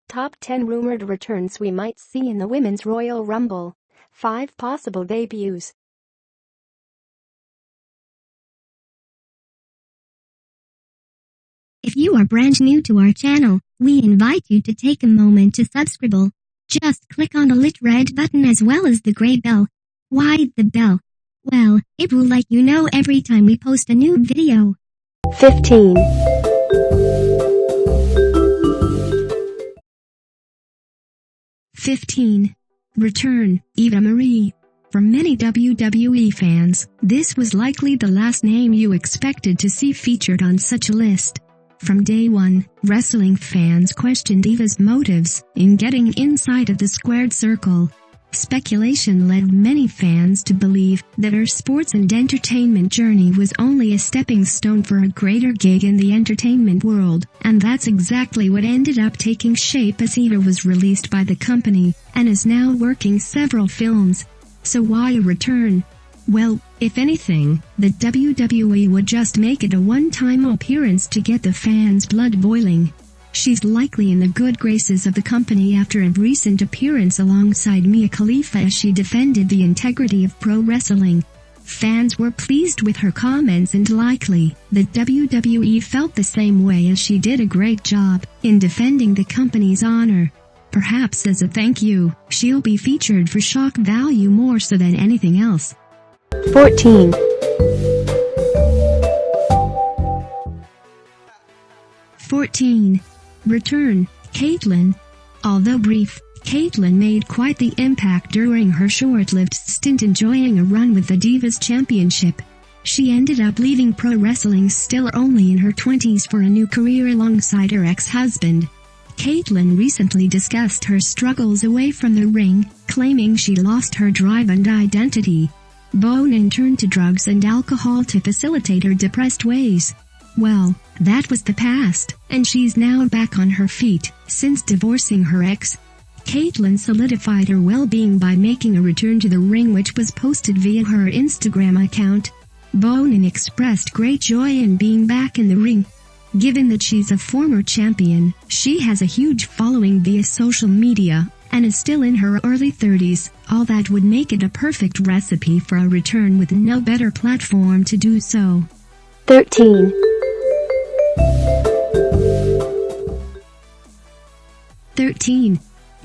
Top 10 rumored returns we might see in the Women's Royal Rumble. 5 possible debuts. If you are brand new to our channel, we invite you to take a moment to subscribe. Just click on the lit red button as well as the gray bell. Why the bell? Well, it will let you know every time we post a new video. 15. Return, Eva Marie. For many WWE fans, this was likely the last name you expected to see featured on such a list. From day one, wrestling fans questioned Eva's motives in getting inside of the squared circle. Speculation led many fans to believe that her sports and entertainment journey was only a stepping stone for a greater gig in the entertainment world, and that's exactly what ended up taking shape as Eva was released by the company, and is now working several films. So why a return? Well, if anything, the WWE would just make it a one-time appearance to get the fans' blood boiling. She's likely in the good graces of the company after a recent appearance alongside Mia Khalifa as she defended the integrity of pro wrestling. Fans were pleased with her comments and likely, the WWE felt the same way as she did a great job in defending the company's honor. Perhaps as a thank you, she'll be featured for shock value more so than anything else. 14. Return, Kaitlyn. Although brief, Kaitlyn made quite the impact during her short-lived stint enjoying a run with the Divas Championship. She ended up leaving pro wrestling still only in her 20s for a new career alongside her ex-husband. Kaitlyn recently discussed her struggles away from the ring, claiming she lost her drive and identity. Molina turned to drugs and alcohol to facilitate her depressed ways. Well, that was the past, and she's now back on her feet. Since divorcing her ex, Kaitlyn solidified her well-being by making a return to the ring, which was posted via her Instagram account. Molina expressed great joy in being back in the ring. Given that she's a former champion, she has a huge following via social media, and is still in her early 30s, all that would make it a perfect recipe for a return with no better platform to do so. 13.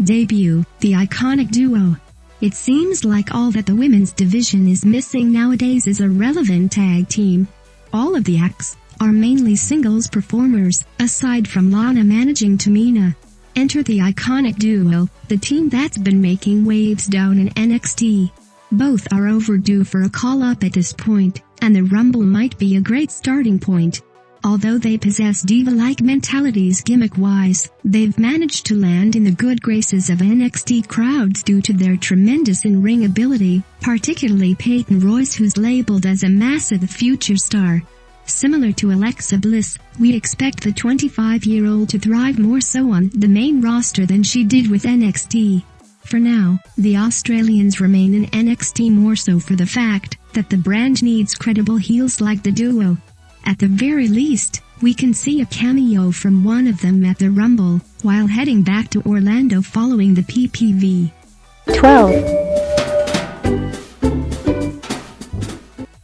Debut, the iconic duo. It seems like all that the women's division is missing nowadays is a relevant tag team. All of the acts are mainly singles performers, aside from Lana managing Tamina. Enter the iconic duo, the team that's been making waves down in NXT. Both are overdue for a call-up at this point, and the Rumble might be a great starting point. Although they possess diva-like mentalities gimmick-wise, they've managed to land in the good graces of NXT crowds due to their tremendous in-ring ability, particularly Peyton Royce, who's labeled as a massive future star. Similar to Alexa Bliss, we expect the 25-year-old to thrive more so on the main roster than she did with NXT. For now, the Australians remain in NXT more so for the fact that the brand needs credible heels like the duo. At the very least, we can see a cameo from one of them at the Rumble, while heading back to Orlando following the PPV.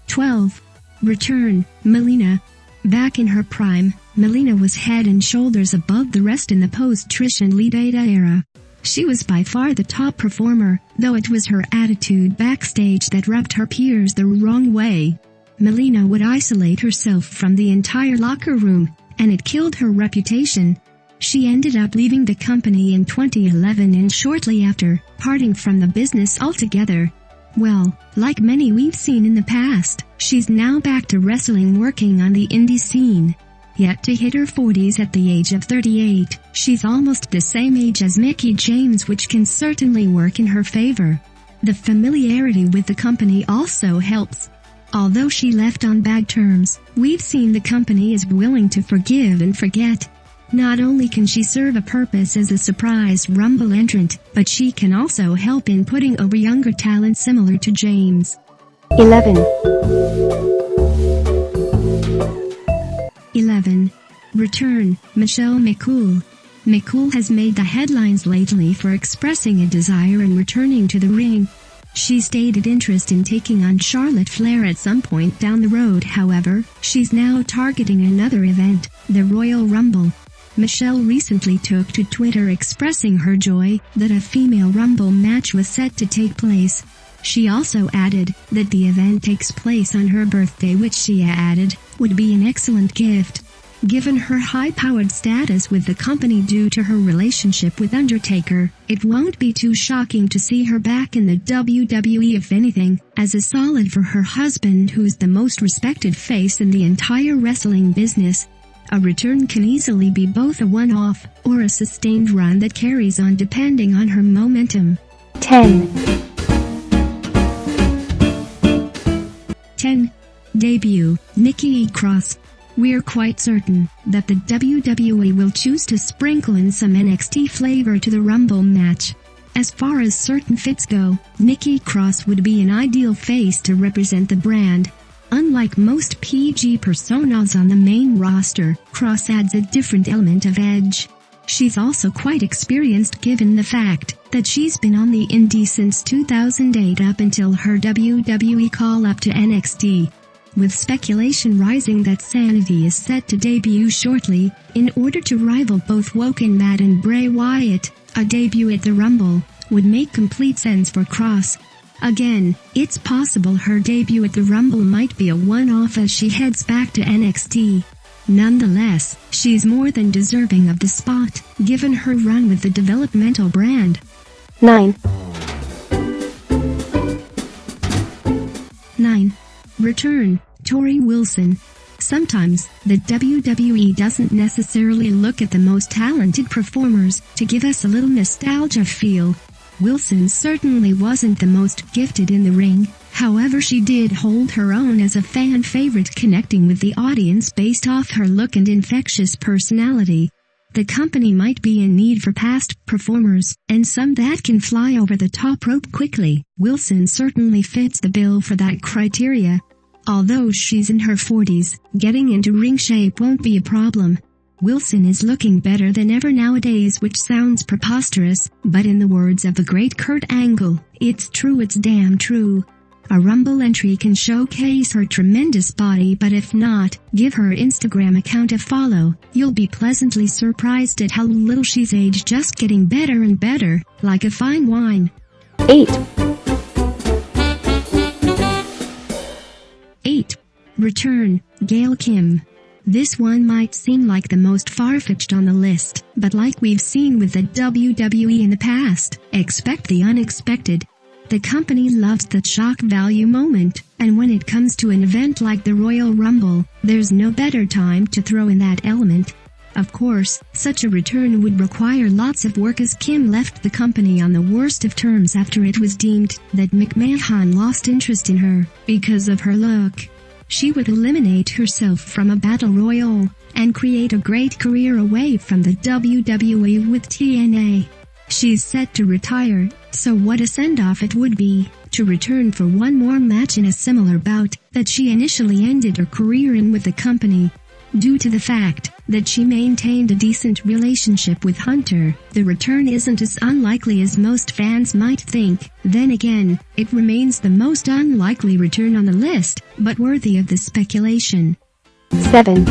12. Return, Melina. Back in her prime, Melina was head and shoulders above the rest in the post-Trish and Lita era. She was by far the top performer, though it was her attitude backstage that rubbed her peers the wrong way. Melina would isolate herself from the entire locker room, and it killed her reputation. She ended up leaving the company in 2011 and shortly after, parting from the business altogether. Well, like many we've seen in the past, she's now back to wrestling, working on the indie scene. Yet to hit her 40s at the age of 38, she's almost the same age as Mickie James, which can certainly work in her favor. The familiarity with the company also helps. Although she left on bad terms, we've seen the company is willing to forgive and forget. Not only can she serve a purpose as a surprise Rumble entrant, but she can also help in putting over younger talent similar to James. 11. 11. Return, Michelle McCool. McCool has made the headlines lately for expressing a desire in returning to the ring. She stated interest in taking on Charlotte Flair at some point down the road. However, she's now targeting another event, the Royal Rumble. Michelle recently took to Twitter expressing her joy that a female Rumble match was set to take place. She also added that the event takes place on her birthday, which she added would be an excellent gift. Given her high-powered status with the company due to her relationship with Undertaker, it won't be too shocking to see her back in the WWE, if anything, as a solid for her husband, who's the most respected face in the entire wrestling business. A return can easily be both a one-off or a sustained run that carries on depending on her momentum. 10. 10. Debut, Nikki Cross. We're quite certain that the WWE will choose to sprinkle in some NXT flavor to the Rumble match. As far as certain fits go, Nikki Cross would be an ideal face to represent the brand. Unlike most PG personas on the main roster, Cross adds a different element of edge. She's also quite experienced given the fact that she's been on the indies since 2008 up until her WWE call-up to NXT. With speculation rising that Sanity is set to debut shortly, in order to rival both Woken Matt and Bray Wyatt, a debut at the Rumble would make complete sense for Cross. Again, it's possible her debut at the Rumble might be a one-off as she heads back to NXT. Nonetheless, she's more than deserving of the spot, given her run with the developmental brand. 9. 9. Return, Torrie Wilson. Sometimes, the WWE doesn't necessarily look at the most talented performers to give us a little nostalgia feel. Wilson certainly wasn't the most gifted in the ring, however she did hold her own as a fan favorite, connecting with the audience based off her look and infectious personality. The company might be in need for past performers, and some that can fly over the top rope quickly. Wilson certainly fits the bill for that criteria. Although she's in her 40s, getting into ring shape won't be a problem. Wilson is looking better than ever nowadays, which sounds preposterous, but in the words of the great Kurt Angle, it's true, it's damn true. A Rumble entry can showcase her tremendous body, but if not, give her Instagram account a follow. You'll be pleasantly surprised at how little she's aged, just getting better and better, like a fine wine. 8. 8. Return, Gail Kim. This one might seem like the most far-fetched on the list, but like we've seen with the WWE in the past, expect the unexpected. The company loves the shock value moment, and when it comes to an event like the Royal Rumble, there's no better time to throw in that element. Of course, such a return would require lots of work, as Kim left the company on the worst of terms after it was deemed that McMahon lost interest in her because of her look. She would eliminate herself from a battle royal and create a great career away from the WWE with TNA. She's set to retire, so what a send-off it would be to return for one more match in a similar bout that she initially ended her career in with the company. Due to the fact that she maintained a decent relationship with Hunter, the return isn't as unlikely as most fans might think. Then again, it remains the most unlikely return on the list, but worthy of the speculation. 7.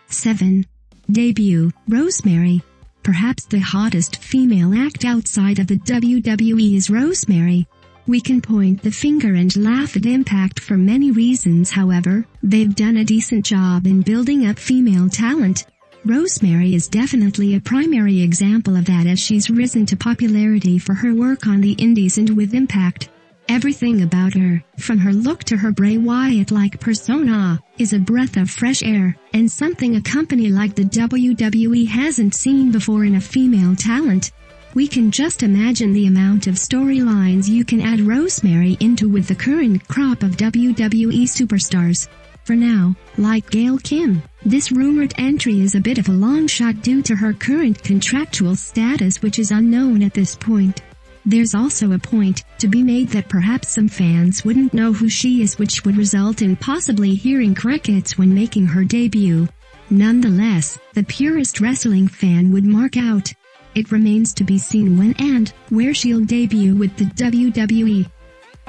7. Debut, Rosemary. Perhaps the hottest female act outside of the WWE is Rosemary. We can point the finger and laugh at Impact for many reasons, however, they've done a decent job in building up female talent. Rosemary is definitely a primary example of that, as she's risen to popularity for her work on the indies and with Impact. Everything about her, from her look to her Bray Wyatt-like persona, is a breath of fresh air, and something a company like the WWE hasn't seen before in a female talent. We can just imagine the amount of storylines you can add Rosemary into with the current crop of WWE superstars. For now, like Gail Kim, this rumored entry is a bit of a long shot due to her current contractual status, which is unknown at this point. There's also a point to be made that perhaps some fans wouldn't know who she is, which would result in possibly hearing crickets when making her debut. Nonetheless, the purest wrestling fan would mark out. It remains to be seen when and where she'll debut with the WWE.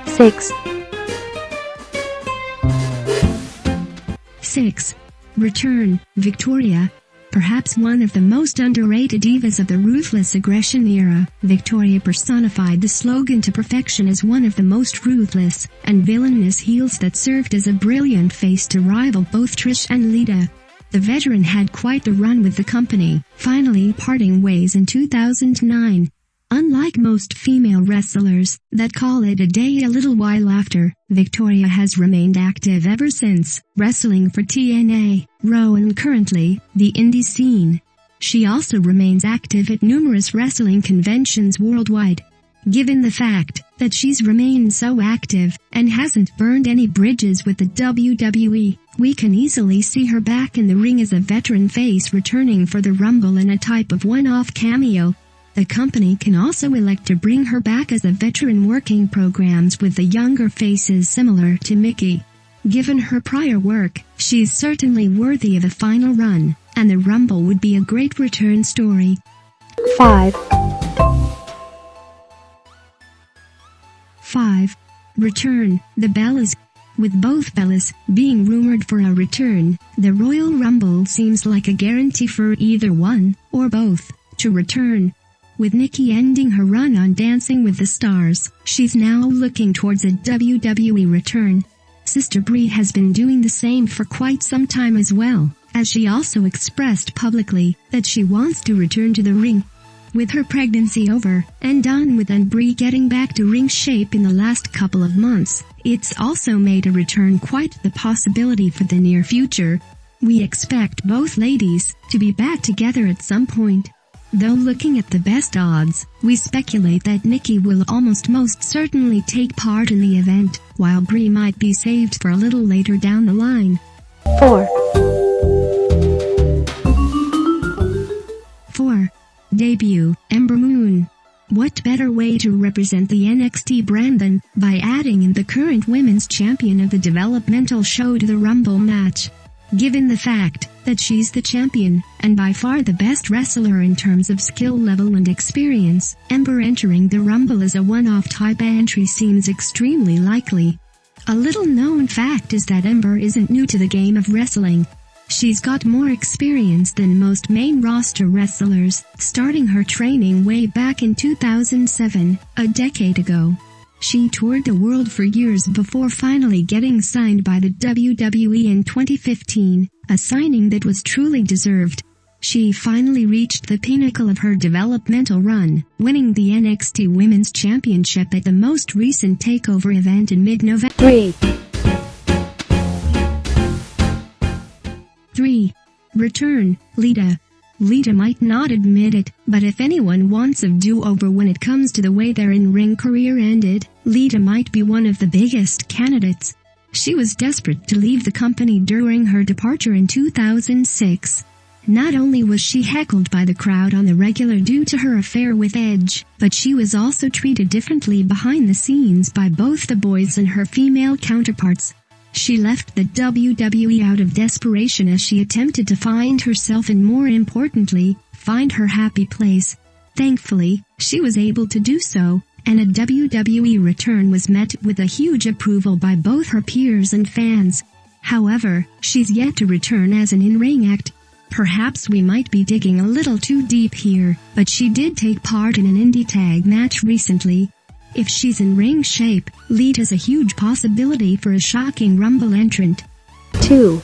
6. 6. Return, Victoria. Perhaps one of the most underrated divas of the ruthless aggression era, Victoria personified the slogan to perfection as one of the most ruthless and villainous heels that served as a brilliant face to rival both Trish and Lita. The veteran had quite the run with the company, finally parting ways in 2009. Unlike most female wrestlers that call it a day a little while after, Victoria has remained active ever since, wrestling for TNA, Raw and currently, the indie scene. She also remains active at numerous wrestling conventions worldwide. Given the fact that she's remained so active and hasn't burned any bridges with the WWE, we can easily see her back in the ring as a veteran face returning for the Rumble in a type of one-off cameo. The company can also elect to bring her back as a veteran working programs with the younger faces similar to Nikki. Given her prior work, she's certainly worthy of a final run, and the Rumble would be a great return story. 5. 5. Return, the Bellas. With both Bellas being rumored for a return, the Royal Rumble seems like a guarantee for either one, or both, to return. With Nikki ending her run on Dancing with the Stars, she's now looking towards a WWE return. Sister Brie has been doing the same for quite some time as well, as she also expressed publicly that she wants to return to the ring. With her pregnancy over and done with and Brie getting back to ring shape in the last couple of months, it's also made a return quite the possibility for the near future. We expect both ladies to be back together at some point. Though looking at the best odds, we speculate that Nikki will almost most certainly take part in the event, while Brie might be saved for a little later down the line. 4. 4. Debut, Ember Moon. What better way to represent the NXT brand than by adding in the current women's champion of the developmental show to the Rumble match? Given the fact that she's the champion, and by far the best wrestler in terms of skill level and experience, Ember entering the Rumble as a one-off type entry seems extremely likely. A little known fact is that Ember isn't new to the game of wrestling. She's got more experience than most main roster wrestlers, starting her training way back in 2007, a decade ago. She toured the world for years before finally getting signed by the WWE in 2015, a signing that was truly deserved. She finally reached the pinnacle of her developmental run, winning the NXT Women's Championship at the most recent TakeOver event in mid-November. 3. 3. Return, Lita. Lita might not admit it, but if anyone wants a do-over when it comes to the way their in-ring career ended, Lita might be one of the biggest candidates. She was desperate to leave the company during her departure in 2006. Not only was she heckled by the crowd on the regular due to her affair with Edge, but she was also treated differently behind the scenes by both the boys and her female counterparts. She left the WWE out of desperation as she attempted to find herself and, more importantly, find her happy place. Thankfully, she was able to do so, and a WWE return was met with a huge approval by both her peers and fans. However, she's yet to return as an in-ring act. Perhaps we might be digging a little too deep here, but she did take part in an indie tag match recently. If she's in ring shape, Lita's a huge possibility for a shocking Rumble entrant. 2.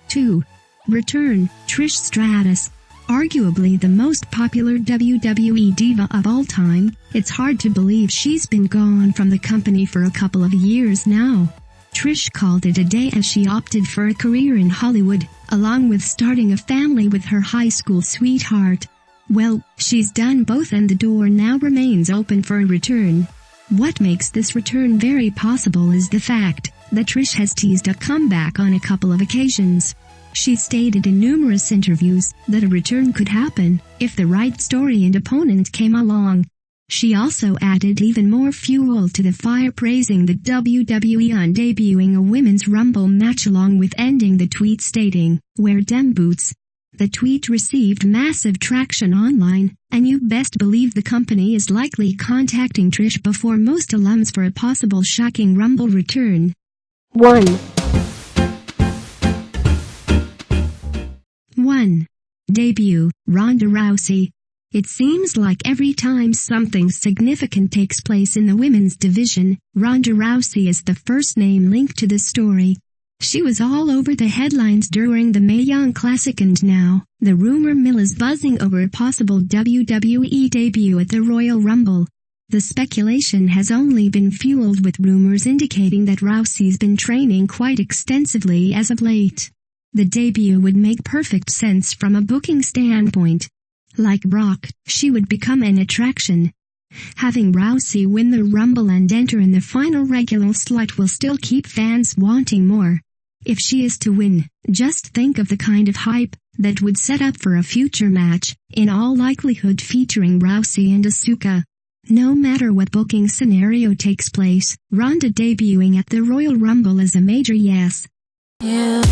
2. Return, Trish Stratus. Arguably the most popular WWE diva of all time, it's hard to believe she's been gone from the company for a couple of years now. Trish called it a day as she opted for a career in Hollywood, along with starting a family with her high school sweetheart. Well, she's done both and the door now remains open for a return. What makes this return very possible is the fact that Trish has teased a comeback on a couple of occasions. She stated in numerous interviews that a return could happen if the right story and opponent came along. She also added even more fuel to the fire, praising the WWE on debuting a Women's Rumble match, along with ending the tweet stating, "Wear dem boots." The tweet received massive traction online, and you best believe the company is likely contacting Trish before most alums for a possible shocking Rumble return. 1. 1. Debut, Ronda Rousey. It seems like every time something significant takes place in the women's division, Ronda Rousey is the first name linked to the story. She was all over the headlines during the Mae Young Classic, and now, the rumor mill is buzzing over a possible WWE debut at the Royal Rumble. The speculation has only been fueled with rumors indicating that Rousey's been training quite extensively as of late. The debut would make perfect sense from a booking standpoint. Like Brock, she would become an attraction. Having Rousey win the Rumble and enter in the final regular slot will still keep fans wanting more. If she is to win, just think of the kind of hype that would set up for a future match, in all likelihood featuring Rousey and Asuka. No matter what booking scenario takes place, Ronda debuting at the Royal Rumble is a major yes. Yeah.